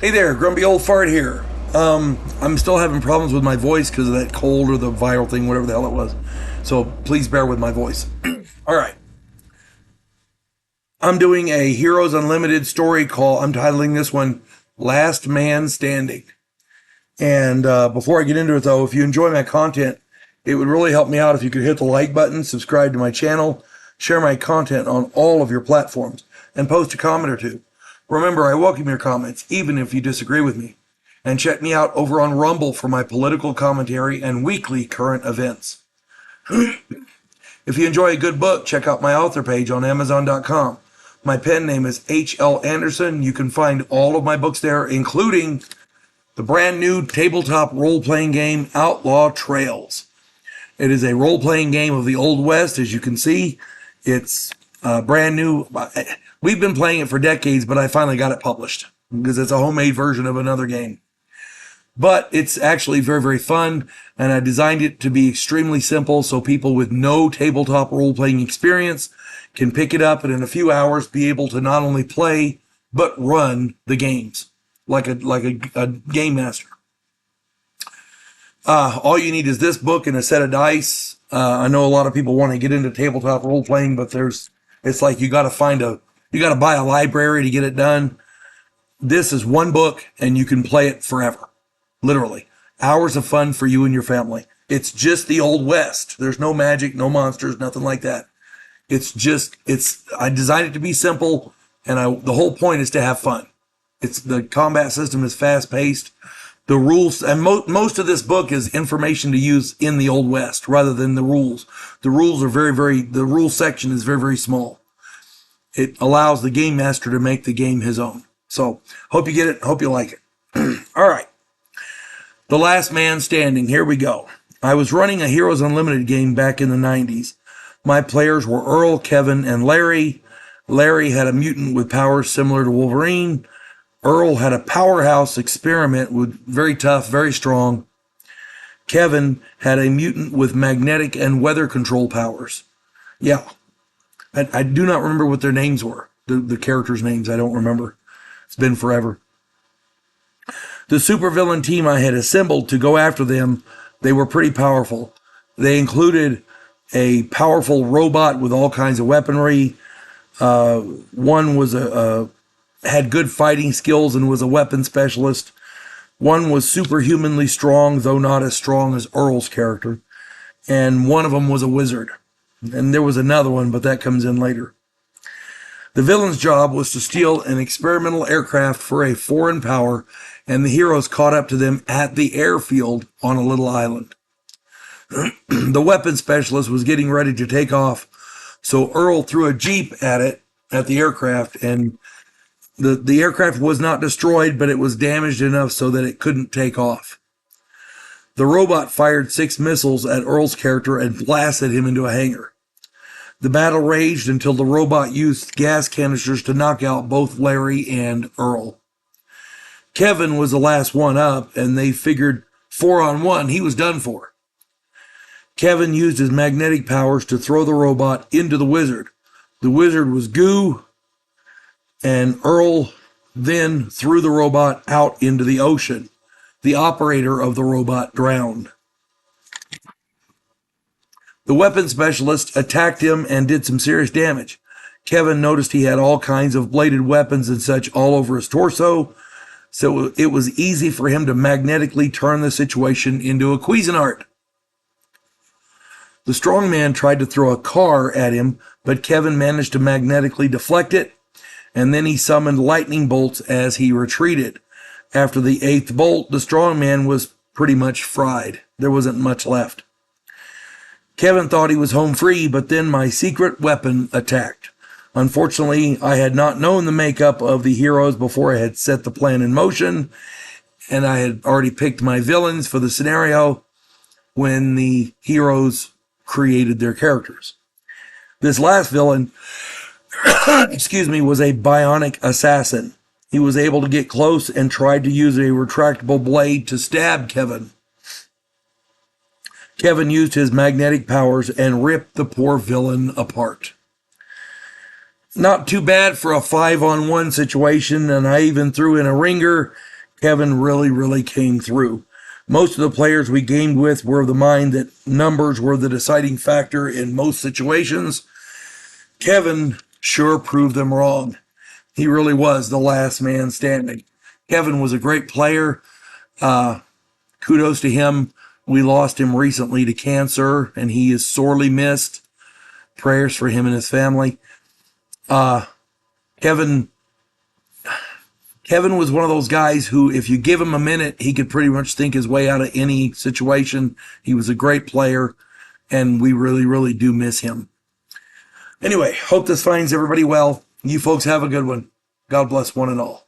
Hey there, Grumpy Old Fart here. I'm still having problems with my voice because of that cold or the viral thing, whatever the hell it was. So please bear with my voice. All right. I'm doing a Heroes Unlimited story call. I'm titling this one Last Man Standing. And before I get into it, though, if you enjoy my content, it would really help me out if you could hit the like button, subscribe to my channel, share my content on all of your platforms, and post a comment or two. Remember, I welcome your comments, even if you disagree with me. And check me out over on Rumble for my political commentary and weekly current events. If you enjoy a good book, check out my author page on Amazon.com. My pen name is H.L. Anderson. You can find all of my books there, including the brand new tabletop role-playing game, Outlaw Trails. It is a role-playing game of the Old West, as you can see. It's brand new. We've been playing it for decades, but I finally got it published because it's a homemade version of another game. But it's actually very, very fun, and I designed it to be extremely simple so people with no tabletop role-playing experience can pick it up and in a few hours be able to not only play, but run the games like a game master. All you need is this book and a set of dice. I know a lot of people want to get into tabletop role-playing, but it's like you got to buy a library to get it done. This is one book, and you can play it forever. Literally. Hours of fun for you and your family. It's just the Old West. There's no magic, no monsters, nothing like that. I designed it to be simple, and the whole point is to have fun. The combat system is fast-paced. The rules, and most of this book is information to use in the Old West rather than the rules. The rules are the rule section is very, very small. It allows the game master to make the game his own. So, hope you get it. Hope you like it. All right. The Last Man Standing. Here we go. I was running a Heroes Unlimited game back in the 90s. My players were Earl, Kevin, and Larry. Larry had a mutant with powers similar to Wolverine. Earl had a powerhouse experiment with very tough, very strong. Kevin had a mutant with magnetic and weather control powers. Yeah. I do not remember what their names were. The characters' names, I don't remember. It's been forever. The supervillain team I had assembled to go after them, they were pretty powerful. They included a powerful robot with all kinds of weaponry. One was had good fighting skills and was a weapon specialist. One was superhumanly strong, though not as strong as Earl's character. And one of them was a wizard. And there was another one, but that comes in later. The villain's job was to steal an experimental aircraft for a foreign power, and the heroes caught up to them at the airfield on a little island. The weapon specialist was getting ready to take off, so Earl threw a jeep at the aircraft, and the aircraft was not destroyed, but it was damaged enough so that it couldn't take off. The robot fired 6 missiles at Earl's character and blasted him into a hangar. The battle raged until the robot used gas canisters to knock out both Larry and Earl. Kevin was the last one up, and they figured 4-on-1, he was done for. Kevin used his magnetic powers to throw the robot into the wizard. The wizard was goo, and Earl then threw the robot out into the ocean. The operator of the robot drowned. The weapon specialist attacked him and did some serious damage. Kevin noticed he had all kinds of bladed weapons and such all over his torso, so it was easy for him to magnetically turn the situation into a Cuisinart. The strong man tried to throw a car at him, but Kevin managed to magnetically deflect it, and then he summoned lightning bolts as he retreated. After the 8th bolt, the strong man was pretty much fried. There wasn't much left. Kevin thought he was home free, but then my secret weapon attacked. Unfortunately, I had not known the makeup of the heroes before I had set the plan in motion, and I had already picked my villains for the scenario when the heroes created their characters. This last villain, was a bionic assassin. He was able to get close and tried to use a retractable blade to stab Kevin. Kevin used his magnetic powers and ripped the poor villain apart. Not too bad for a 5-on-1 situation, and I even threw in a ringer Kevin really, really came through. Most of the players we gamed with were of the mind that numbers were the deciding factor in most situations. Kevin sure proved them wrong. He really was the last man standing. Kevin was a great player. Kudos to him. We lost him recently to cancer, and he is sorely missed. Prayers for him and his family. Kevin was one of those guys who, if you give him a minute, he could pretty much think his way out of any situation. He was a great player, and we really, really do miss him. Anyway, hope this finds everybody well. You folks have a good one. God bless one and all.